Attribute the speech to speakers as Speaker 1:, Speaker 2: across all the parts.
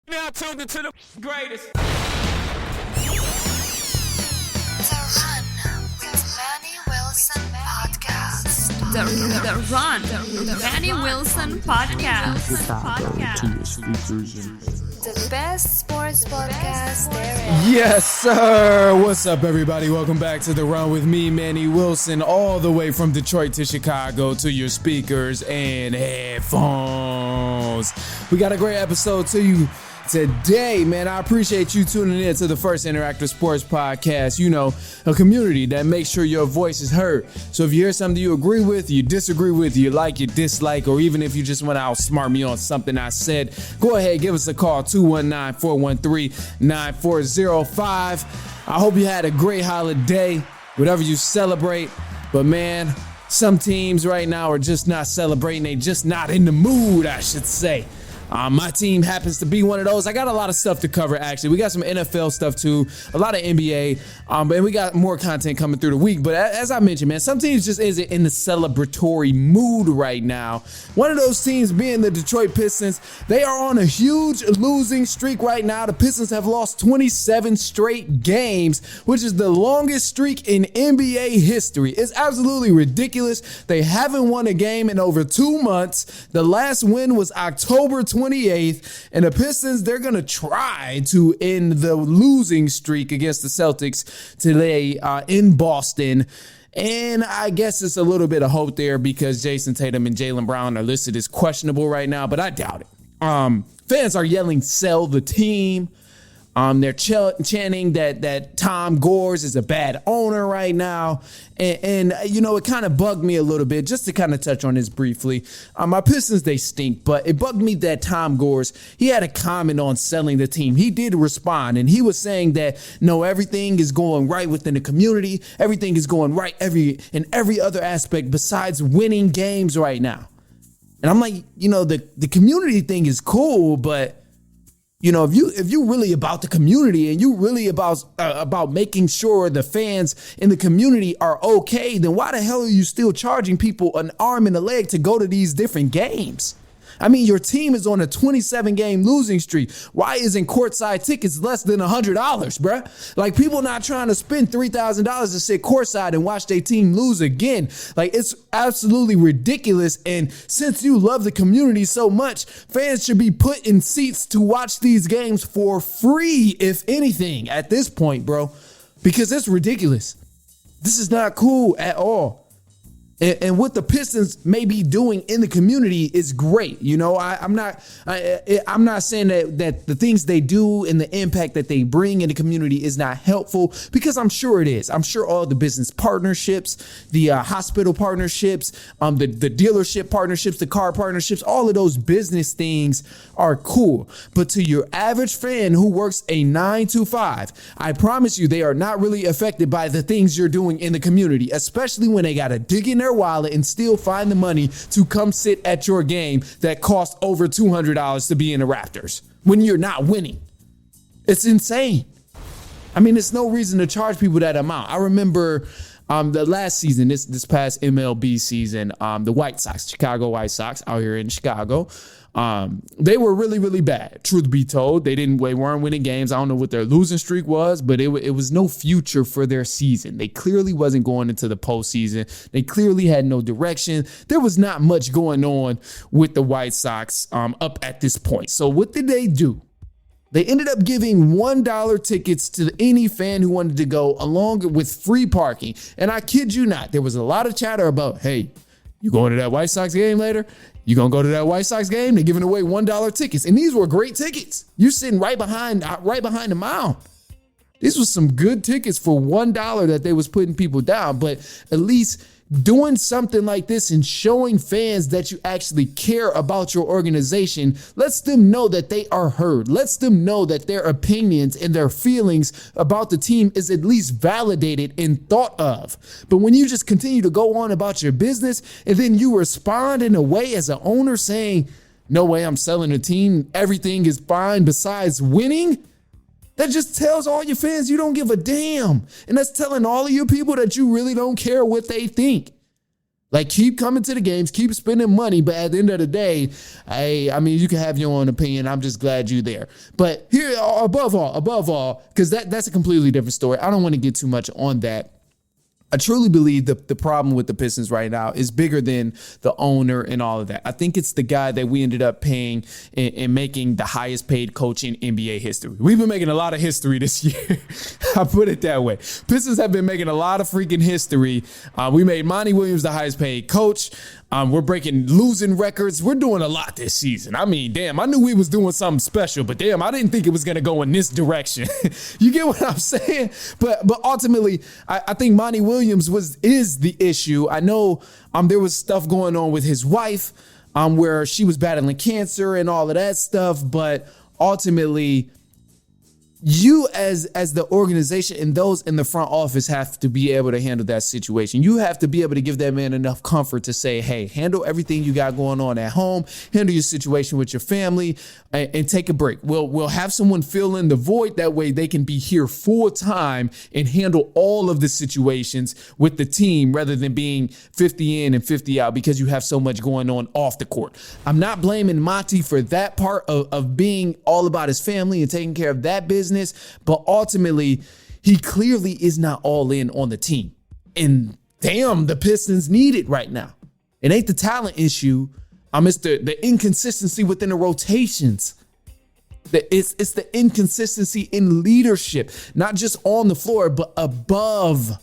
Speaker 1: Now tuned into the greatest.
Speaker 2: The Run with Manny Wilson podcast.
Speaker 3: The Run with Manny Wilson podcast.
Speaker 2: The best sports podcast there is.
Speaker 4: Yes, sir. What's up, everybody? Welcome back to The Run with me, Manny Wilson, all the way from Detroit to Chicago to your speakers and headphones. We got a great episode to you today, man. I appreciate you tuning in to the first interactive sports podcast. You know, a community that makes sure your voice is heard. So if you hear something you agree with, you disagree with, you like, you dislike, or even if you just want to outsmart me on something I said, go ahead, give us a call, 219-413-9405. I hope you had a great holiday, whatever you celebrate. But man, some teams right now are just not celebrating. They just not in the mood, I should say. My team happens to be one of those. I got a lot of stuff to cover, actually. We got some NFL stuff, too, a lot of NBA, and we got more content coming through the week. But as I mentioned, man, some teams just isn't in the celebratory mood right now. One of those teams being the Detroit Pistons. They are on a huge losing streak right now. The Pistons have lost 27 straight games, which is the longest streak in NBA history. It's absolutely ridiculous. They haven't won a game in over 2 months. The last win was October 28th, and the Pistons, they're going to try to end the losing streak against the Celtics today in Boston. And I guess it's a little bit of hope there because Jason Tatum and Jaylen Brown are listed as questionable right now, but I doubt it. Fans are yelling, sell the team. They're chanting that Tom Gores is a bad owner right now. And you know, it kind of bugged me a little bit, just to kind of touch on this briefly. My Pistons, they stink, but it bugged me that Tom Gores, he had a comment on selling the team. He did respond, and he was saying that, no, everything is going right within the community. Everything is going right in every other aspect besides winning games right now. And I'm like, you know, the community thing is cool, but you know, if you really about the community and you really about making sure the fans in the community are okay, then why the hell are you still charging people an arm and a leg to go to these different games? I mean, your team is on a 27-game losing streak. Why isn't courtside tickets less than $100, bruh? Like, people not trying to spend $3,000 to sit courtside and watch their team lose again. Like, it's absolutely ridiculous. And since you love the community so much, fans should be put in seats to watch these games for free, if anything, at this point, bro, because it's ridiculous. This is not cool at all. And what the Pistons may be doing in the community is great. You know, I'm not saying that the things they do and the impact that they bring in the community is not helpful, because I'm sure it is. I'm sure all the business partnerships, the hospital partnerships, the dealership partnerships, the car partnerships, all of those business things are cool. But to your average fan who works a 9 to 5, I promise you they are not really affected by the things you're doing in the community, especially when they got to dig in their wallet and still find the money to come sit at your game that costs over $200 to be in the Raptors when you're not winning. It's insane. I mean, there's no reason to charge people that amount. I remember the last season, this past MLB season, the White Sox, Chicago White Sox out here in Chicago, they were really, really bad. Truth be told, they weren't winning games. I don't know what their losing streak was, but it was no future for their season. They clearly wasn't going into the postseason. They clearly had no direction. There was not much going on with the White Sox up at this point. So what did they do? They ended up giving $1 tickets to any fan who wanted to go, along with free parking. And I kid you not, there was a lot of chatter about, hey, you going to that White Sox game later? You gonna go to that White Sox game? They're giving away $1 tickets. And these were great tickets. You're sitting right behind the mound. These was some good tickets for $1 that they was putting people down. But at least doing something like this and showing fans that you actually care about your organization lets them know that they are heard, lets them know that their opinions and their feelings about the team is at least validated and thought of. But when you just continue to go on about your business and then you respond in a way as an owner saying, no way, I'm selling the team, everything is fine besides winning, that just tells all your fans you don't give a damn. And that's telling all of your people that you really don't care what they think. Like, keep coming to the games, keep spending money, but at the end of the day, I mean, you can have your own opinion. I'm just glad you're there. But here, above all, because that's a completely different story. I don't want to get too much on that. I truly believe the problem with the Pistons right now is bigger than the owner and all of that. I think it's the guy that we ended up paying and making the highest paid coach in NBA history. We've been making a lot of history this year. I put it that way. Pistons have been making a lot of freaking history. We made Manny Williams the highest paid coach. We're breaking losing records. We're doing a lot this season. I mean, damn, I knew we was doing something special, but damn, I didn't think it was going to go in this direction. You get what I'm saying? But ultimately, I think Manny Williams is the issue. I know there was stuff going on with his wife where she was battling cancer and all of that stuff, but ultimately, you as the organization and those in the front office have to be able to handle that situation. You have to be able to give that man enough comfort to say, hey, handle everything you got going on at home, handle your situation with your family, and take a break. We'll have someone fill in the void. That way they can be here full time and handle all of the situations with the team rather than being 50 in and 50 out because you have so much going on off the court. I'm not blaming Monty for that part of being all about his family and taking care of that business. But ultimately, he clearly is not all in on the team. And damn, the Pistons need it right now. It ain't the talent issue. It's the inconsistency within the rotations. It's the inconsistency in leadership, not just on the floor, but above.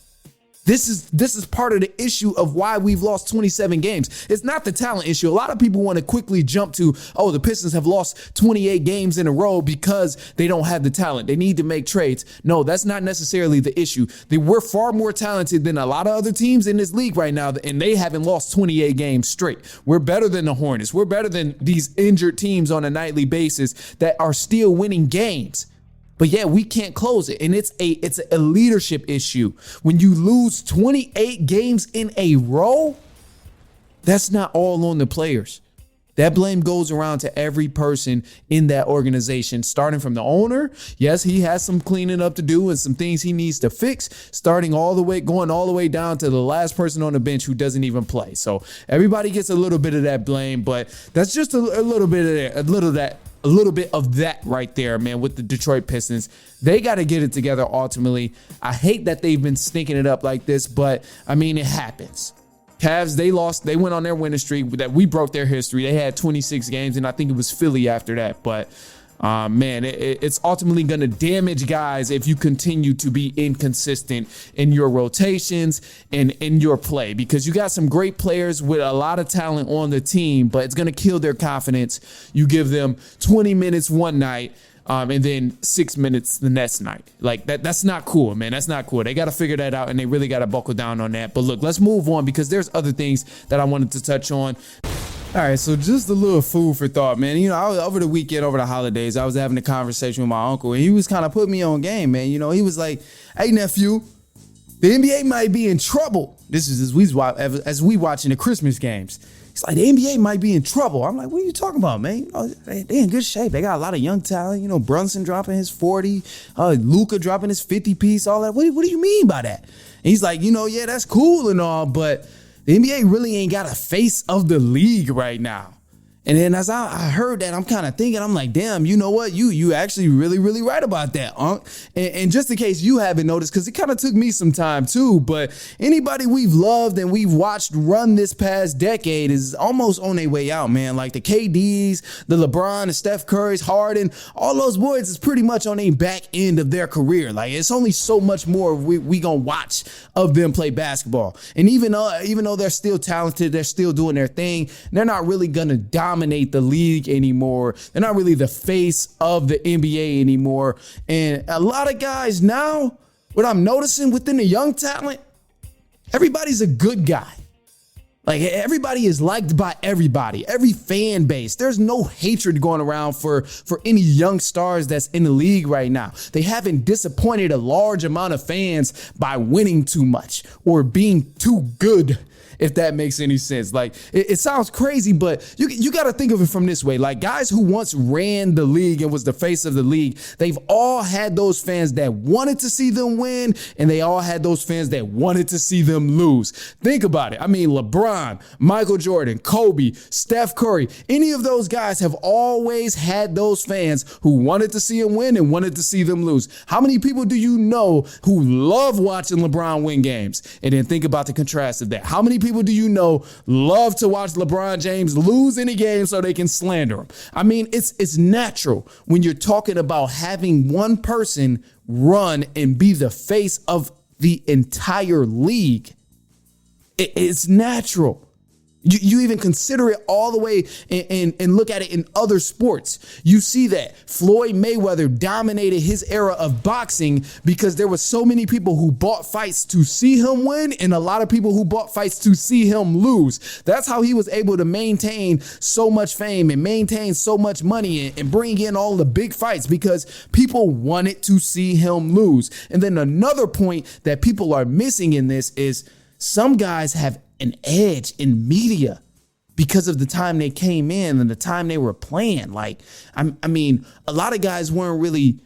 Speaker 4: This is part of the issue of why we've lost 27 games. It's not the talent issue. A lot of people want to quickly jump to, the Pistons have lost 28 games in a row because they don't have the talent. They need to make trades. No, that's not necessarily the issue. We're far more talented than a lot of other teams in this league right now, and they haven't lost 28 games straight. We're better than the Hornets. We're better than these injured teams on a nightly basis that are still winning games. But yeah, we can't close it. And it's a leadership issue. When you lose 28 games in a row, that's not all on the players. That blame goes around to every person in that organization, starting from the owner. Yes, he has some cleaning up to do and some things he needs to fix, going all the way down to the last person on the bench who doesn't even play. So everybody gets a little bit of that blame, but that's just a little bit of that right there, man, with the Detroit Pistons. They got to get it together ultimately. I hate that they've been stinking it up like this, but I mean, it happens. Cavs, they lost. They went on their winning streak that we broke their history. They had 26 games, and I think it was Philly after that. But man, it's ultimately going to damage guys if you continue to be inconsistent in your rotations and in your play, because you got some great players with a lot of talent on the team, but it's going to kill their confidence. You give them 20 minutes one night and then 6 minutes the next night. Like that's not cool, man. That's not cool. They got to figure that out, and they really got to buckle down on that. But look, let's move on because there's other things that I wanted to touch on. All right, so just a little food for thought, man. I was over the weekend, over the holidays, I was having a conversation with my uncle, and he was kind of putting me on game, man. He was like, hey, nephew, the NBA might be in trouble. This is as we watching the Christmas games. He's like, the NBA might be in trouble. I'm like, what are you talking about, man? They in good shape. They got a lot of young talent. Brunson dropping his 40, Luka dropping his 50 piece, all that. What do you mean by that? And he's like, yeah, that's cool and all, but the NBA really ain't got a face of the league right now. And then as I heard that, I'm kind of thinking, I'm like, damn, you know what? You actually really, really right about that, Unc. And just in case you haven't noticed, because it kind of took me some time too, but anybody we've loved and we've watched run this past decade is almost on their way out, man. Like the KDs, the LeBron, the Steph Currys, Harden, all those boys is pretty much on their back end of their career. Like it's only so much more we gonna watch of them play basketball. And even though they're still talented, they're still doing their thing, they're not really gonna dominate the league anymore. They're not really the face of the NBA anymore. And a lot of guys now, what I'm noticing within the young talent, everybody's a good guy. Like everybody is liked by everybody, every fan base. There's no hatred going around for any young stars that's in the league right now. They haven't disappointed a large amount of fans by winning too much or being too good. if that makes any sense. Like, it sounds crazy, but you got to think of it from this way. Like, guys who once ran the league and was the face of the league, they've all had those fans that wanted to see them win, and they all had those fans that wanted to see them lose. Think about it. I mean, LeBron, Michael Jordan, Kobe, Steph Curry, any of those guys have always had those fans who wanted to see them win and wanted to see them lose. How many people do you know who love watching LeBron win games? And then think about the contrast of that. How many people do you know love to watch LeBron James lose any game so they can slander him? I mean, it's natural when you're talking about having one person run and be the face of the entire league. It's natural. You even consider it all the way and look at it in other sports. You see that Floyd Mayweather dominated his era of boxing because there were so many people who bought fights to see him win and a lot of people who bought fights to see him lose. That's how he was able to maintain so much fame and maintain so much money and bring in all the big fights because people wanted to see him lose. And then another point that people are missing in this is some guys have an edge in media because of the time they came in and the time they were playing. Like, I mean, a lot of guys weren't really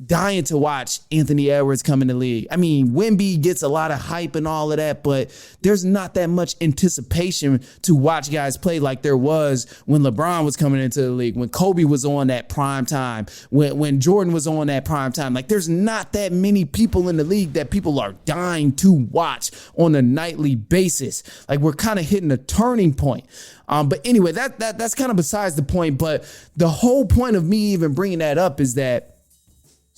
Speaker 4: dying to watch Anthony Edwards come in the league. I mean, Wemby gets a lot of hype and all of that, but there's not that much anticipation to watch guys play like there was when LeBron was coming into the league, when Kobe was on that prime time, when Jordan was on that prime time. Like, there's not that many people in the league that people are dying to watch on a nightly basis. Like, we're kind of hitting a turning point. But anyway, that's kind of besides the point. But the whole point of me even bringing that up is that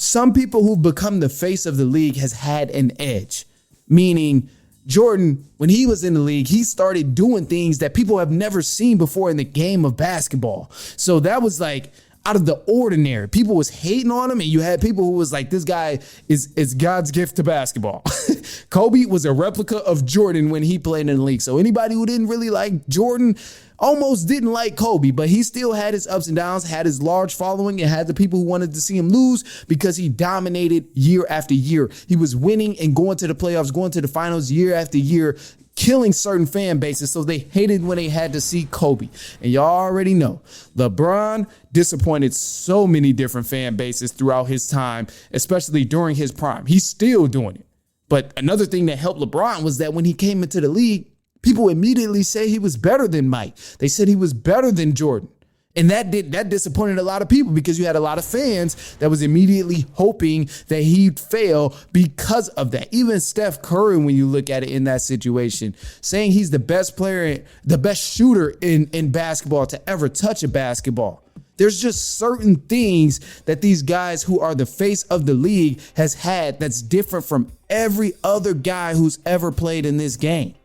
Speaker 4: some people who've become the face of the league has had an edge, meaning Jordan, when he was in the league, he started doing things that people have never seen before in the game of basketball. So that was like out of the ordinary. People was hating on him, and you had people who was like, this guy is God's gift to basketball. Kobe was a replica of Jordan when he played in the league. So anybody who didn't really like Jordan almost didn't like Kobe, but he still had his ups and downs, had his large following, and had the people who wanted to see him lose because he dominated year after year. He was winning and going to the playoffs, going to the finals year after year, killing certain fan bases, so they hated when they had to see Kobe. And y'all already know, LeBron disappointed so many different fan bases throughout his time, especially during his prime. He's still doing it. But another thing that helped LeBron was that when he came into the league, people immediately say he was better than Mike. They said he was better than Jordan. And that disappointed a lot of people because you had a lot of fans that was immediately hoping that he'd fail because of that. Even Steph Curry, when you look at it in that situation, saying he's the best player, the best shooter in basketball to ever touch a basketball. There's just certain things that these guys who are the face of the league has had that's different from every other guy who's ever played in this game.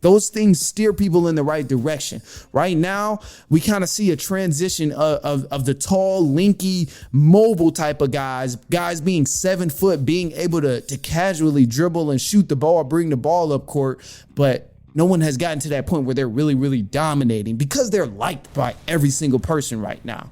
Speaker 4: Those things steer people in the right direction. Right now, we kind of see a transition of the tall, lanky, mobile type of guys being 7 foot, being able to casually dribble and shoot the ball, bring the ball up court. But no one has gotten to that point where they're really, really dominating because they're liked by every single person right now.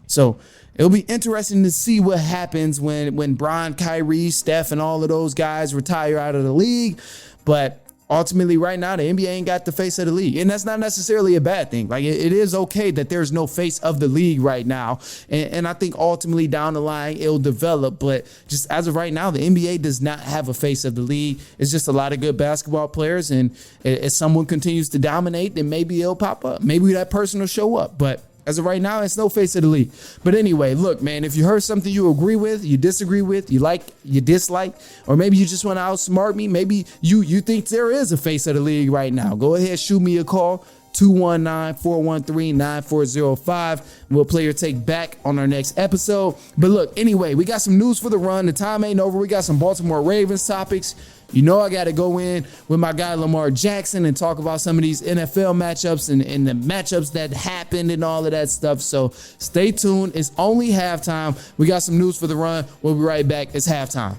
Speaker 4: So it'll be interesting to see what happens when Bron, Kyrie, Steph, and all of those guys retire out of the league. But ultimately, right now, the NBA ain't got the face of the league. And that's not necessarily a bad thing. Like, it is okay that there's no face of the league right now. And I think ultimately down the line, it'll develop. But just as of right now, the NBA does not have a face of the league. It's just a lot of good basketball players. And if someone continues to dominate, then maybe it'll pop up. Maybe that person will show up. But as of right now, it's no face of the league. But anyway, look, man, if you heard something you agree with, you disagree with, you like, you dislike, or maybe you just want to outsmart me, maybe you think there is a face of the league right now, go ahead, shoot me a call, 219-413-9405. We'll play your take back on our next episode. But look, anyway, we got some news for the run. The time ain't over. We got some Baltimore Ravens topics. You know I got to go in with my guy Lamar Jackson and talk about some of these NFL matchups and the matchups that happened and all of that stuff. So stay tuned. It's only halftime. We got some news for the run. We'll be right back. It's halftime.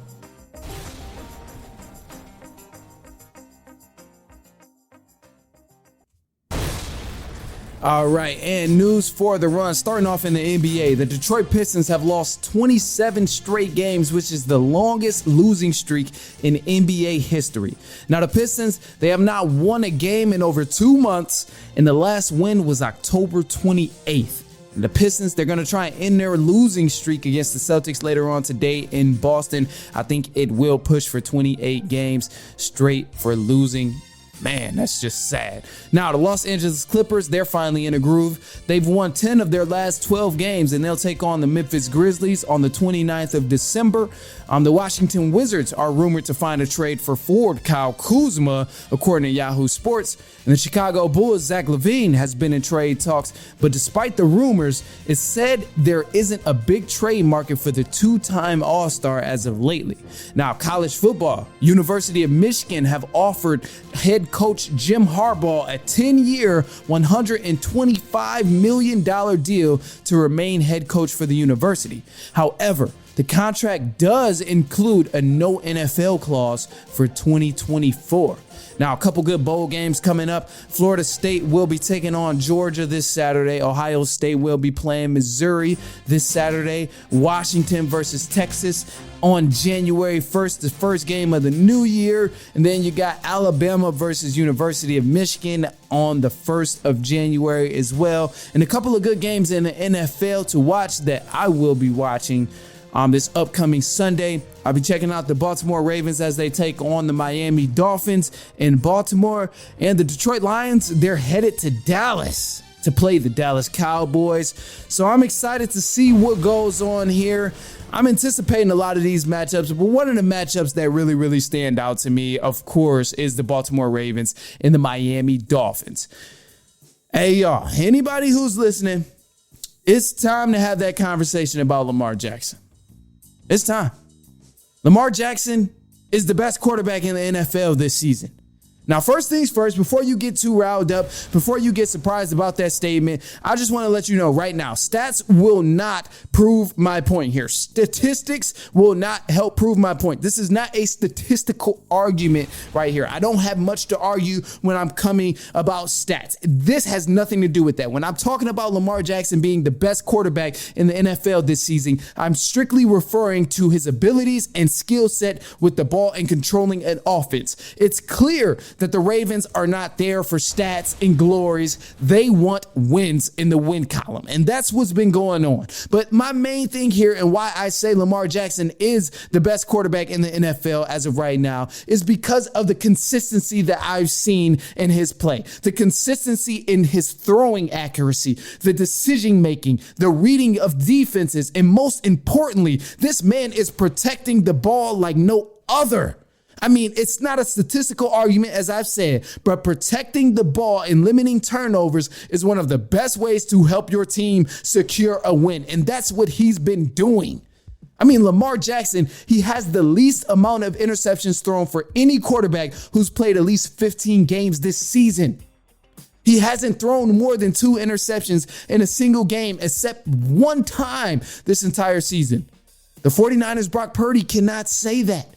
Speaker 4: All right, and news for the run. Starting off in the NBA, the Detroit Pistons have lost 27 straight games, which is the longest losing streak in NBA history. Now, the Pistons, they have not won a game in over 2 months, and the last win was October 28th. The Pistons, they're going to try and end their losing streak against the Celtics later on today in Boston. I think it will push for 28 games straight for losing. Man, that's just sad. Now, the Los Angeles Clippers, they're finally in a groove. They've won 10 of their last 12 games, and they'll take on the Memphis Grizzlies on the 29th of December. The Washington Wizards are rumored to find a trade for forward Kyle Kuzma, according to Yahoo Sports. And the Chicago Bulls' Zach LaVine has been in trade talks, but despite the rumors, it's said there isn't a big trade market for the two-time All-Star as of lately. Now, college football, University of Michigan have offered head coach Jim Harbaugh a 10-year, $125 million deal to remain head coach for the university. However, the contract does include a no NFL clause for 2024. Now, a couple good bowl games coming up. Florida State will be taking on Georgia this Saturday. Ohio State will be playing Missouri this Saturday. Washington versus Texas on January 1st, the first game of the new year. And then you got Alabama versus University of Michigan on the 1st of January as well. And a couple of good games in the NFL to watch that I will be watching this upcoming Sunday. I'll be checking out the Baltimore Ravens as they take on the Miami Dolphins in Baltimore. And the Detroit Lions, they're headed to Dallas to play the Dallas Cowboys. So I'm excited to see what goes on here. I'm anticipating a lot of these matchups, but one of the matchups that really stand out to me, of course, is the Baltimore Ravens and the Miami Dolphins. Hey, y'all, anybody who's listening, it's time to have that conversation about Lamar Jackson. It's time. Lamar Jackson is the best quarterback in the NFL this season. Now, first things first, before you get too riled up, before you get surprised about that statement, I just want to let you know right now, stats will not prove my point here. Statistics will not help prove my point. This is not a statistical argument right here. I don't have much to argue when I'm coming about stats. This has nothing to do with that. When I'm talking about Lamar Jackson being the best quarterback in the NFL this season, I'm strictly referring to his abilities and skill set with the ball and controlling an offense. It's clear that the Ravens are not there for stats and glories. They want wins in the win column, and that's what's been going on. But my main thing here and why I say Lamar Jackson is the best quarterback in the NFL as of right now is because of the consistency that I've seen in his play, the consistency in his throwing accuracy, the decision making, the reading of defenses, and most importantly, this man is protecting the ball like no other. I mean, it's not a statistical argument, as I've said, but protecting the ball and limiting turnovers is one of the best ways to help your team secure a win. And that's what he's been doing. I mean, Lamar Jackson, he has the least amount of interceptions thrown for any quarterback who's played at least 15 games this season. He hasn't thrown more than 2 interceptions in a single game except one time this entire season. The 49ers' Brock Purdy cannot say that.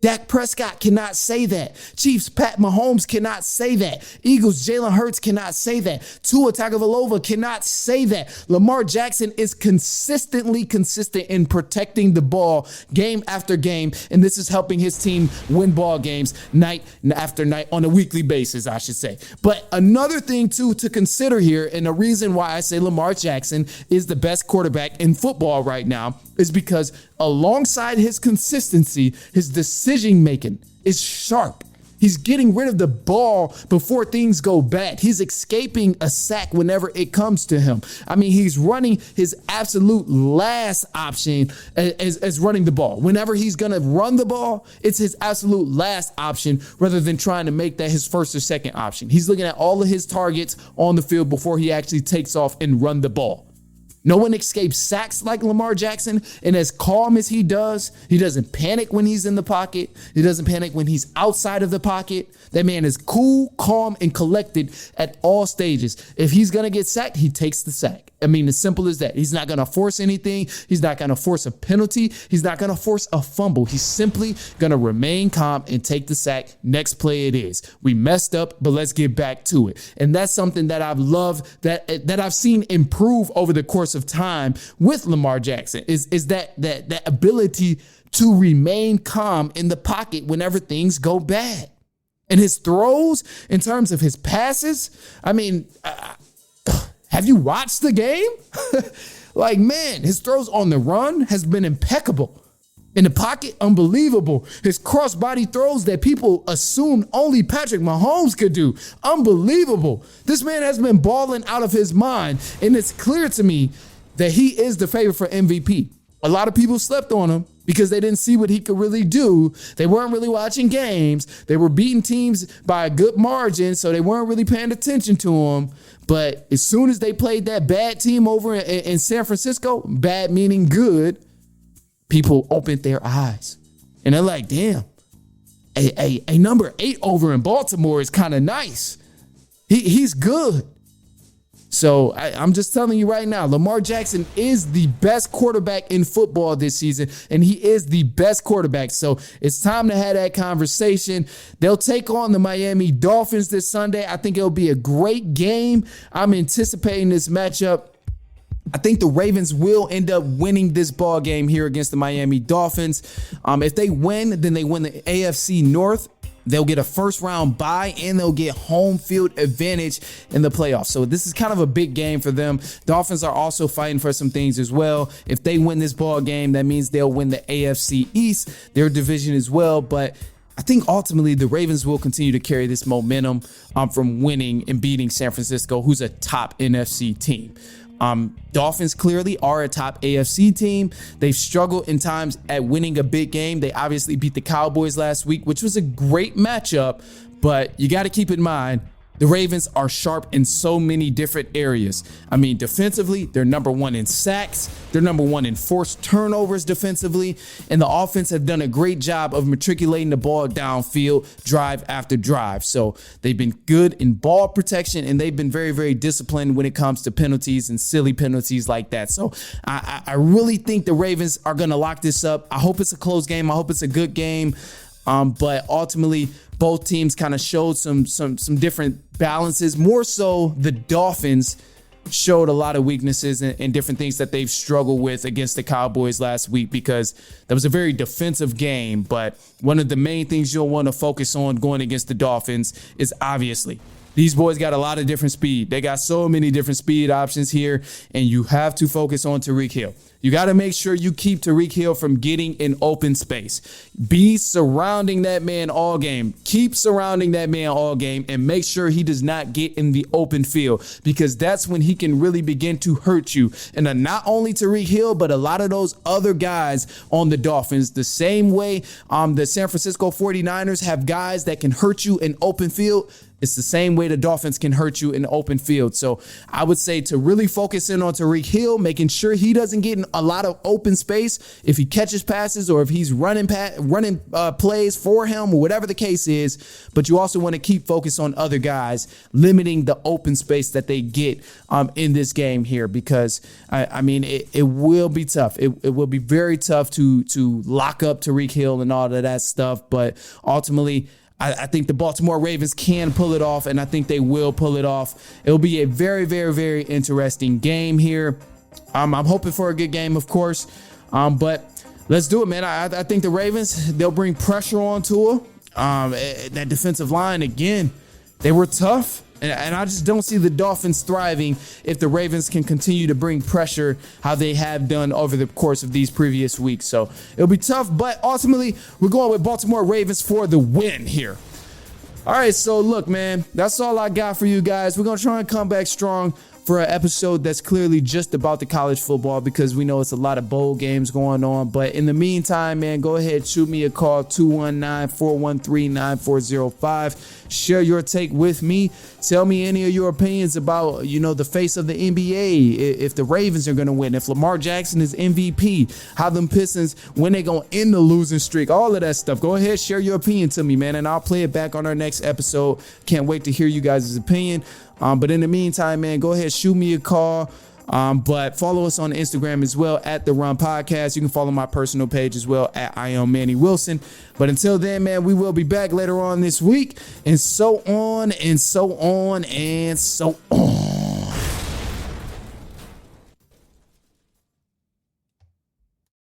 Speaker 4: Dak Prescott cannot say that. Chiefs Pat Mahomes cannot say that. Eagles Jalen Hurts cannot say that. Tua Tagovailoa cannot say that. Lamar Jackson is consistently consistent in protecting the ball game after game, and this is helping his team win ball games night after night on a weekly basis, I should say. But another thing too to consider here, and the reason why I say Lamar Jackson is the best quarterback in football right now, is because alongside his consistency, his decision making is sharp. He's getting rid of the ball before things go bad. He's escaping a sack whenever it comes to him. I mean, he's running his absolute last option as running the ball. Whenever he's going to run the ball, it's his absolute last option rather than trying to make that his first or second option. He's looking at all of his targets on the field before he actually takes off and run the ball. No one escapes sacks like Lamar Jackson, and as calm as he doesn't panic when he's in the pocket. He doesn't panic when he's outside of the pocket. That man is cool, calm, and collected at all stages. If he's going to get sacked, he takes the sack. I mean, as simple as that. He's not going to force anything. He's not going to force a penalty. He's not going to force a fumble. He's simply going to remain calm and take the sack. Next play it is. We messed up, but let's get back to it. And that's something that I've loved, that I've seen improve over the course of time with Lamar Jackson, is that ability to remain calm in the pocket whenever things go bad. And his throws, in terms of his passes, I mean, have you watched the game? Like, man, his throws on the run has been impeccable. In the pocket, unbelievable. His crossbody throws that people assumed only Patrick Mahomes could do, unbelievable. This man has been balling out of his mind, and it's clear to me that he is the favorite for MVP. A lot of people slept on him because they didn't see what he could really do. They weren't really watching games. They were beating teams by a good margin, so they weren't really paying attention to him. But as soon as they played that bad team over in San Francisco, bad meaning good, people opened their eyes. And they're like, damn, a number 8 over in Baltimore is kind of nice. He's good. So I'm just telling you right now, Lamar Jackson is the best quarterback in football this season, and he is the best quarterback. So it's time to have that conversation. They'll take on the Miami Dolphins this Sunday. I think it'll be a great game. I'm anticipating this matchup. I think the Ravens will end up winning this ball game here against the Miami Dolphins. If they win, then they win the AFC North. They'll get a first round bye and they'll get home field advantage in the playoffs. So this is kind of a big game for them. Dolphins are also fighting for some things as well. If they win this ball game, that means they'll win the AFC East, their division as well. But I think ultimately the Ravens will continue to carry this momentum from winning and beating San Francisco, who's a top NFC team. Dolphins clearly are a top AFC team. They've struggled in times at winning a big game. They obviously beat the Cowboys last week, which was a great matchup, but you got to keep in mind, the Ravens are sharp in so many different areas. I mean, defensively, they're number 1 in sacks. They're number 1 in forced turnovers defensively. And the offense have done a great job of matriculating the ball downfield drive after drive. So they've been good in ball protection, and they've been very, very disciplined when it comes to penalties and silly penalties like that. So I really think the Ravens are going to lock this up. I hope it's a close game. I hope it's a good game. But ultimately, both teams kind of showed some different balances. More so, the Dolphins showed a lot of weaknesses and different things that they've struggled with against the Cowboys last week, because that was a very defensive game. But one of the main things you'll want to focus on going against the Dolphins is obviously these boys got a lot of different speed. They got so many different speed options here, and you have to focus on Tyreek Hill. You got to make sure you keep Tyreek Hill from getting in open space. Be surrounding that man all game. Keep surrounding that man all game and make sure he does not get in the open field, because that's when he can really begin to hurt you. And not only Tyreek Hill, but a lot of those other guys on the Dolphins. The same way the San Francisco 49ers have guys that can hurt you in open field, it's the same way the Dolphins can hurt you in the open field. So I would say to really focus in on Tyreek Hill, making sure he doesn't get in a lot of open space if he catches passes or if he's running plays for him or whatever the case is. But you also want to keep focus on other guys, limiting the open space that they get in this game here, because I mean, it will be tough. It will be very tough to lock up Tyreek Hill and all of that stuff. But ultimately, I think the Baltimore Ravens can pull it off, and I think they will pull it off. It'll be a very, very, very interesting game here. I'm hoping for a good game, of course, but let's do it, man. I think the Ravens, they'll bring pressure on Tua. That defensive line, again, they were tough, and I just don't see the Dolphins thriving if the Ravens can continue to bring pressure how they have done over the course of these previous weeks. So it'll be tough, but ultimately we're going with Baltimore Ravens for the win here. All right, so look, man, that's all I got for you guys. We're going to try and come back strong for an episode that's clearly just about the college football, because we know it's a lot of bowl games going on. But in the meantime, man, go ahead, shoot me a call, 219-413-9405. Share your take with me. Tell me any of your opinions about, the face of the NBA, if the Ravens are going to win, if Lamar Jackson is MVP, how them Pistons, when they going to end the losing streak, all of that stuff. Go ahead, share your opinion to me, man, and I'll play it back on our next episode. Can't wait to hear you guys' opinion. But in the meantime, man, go ahead, shoot me a call. But follow us on Instagram as well at The Run Podcast. You can follow my personal page as well at I am Manny Wilson. But until then, man, we will be back later on this week, and so on and so on and so on.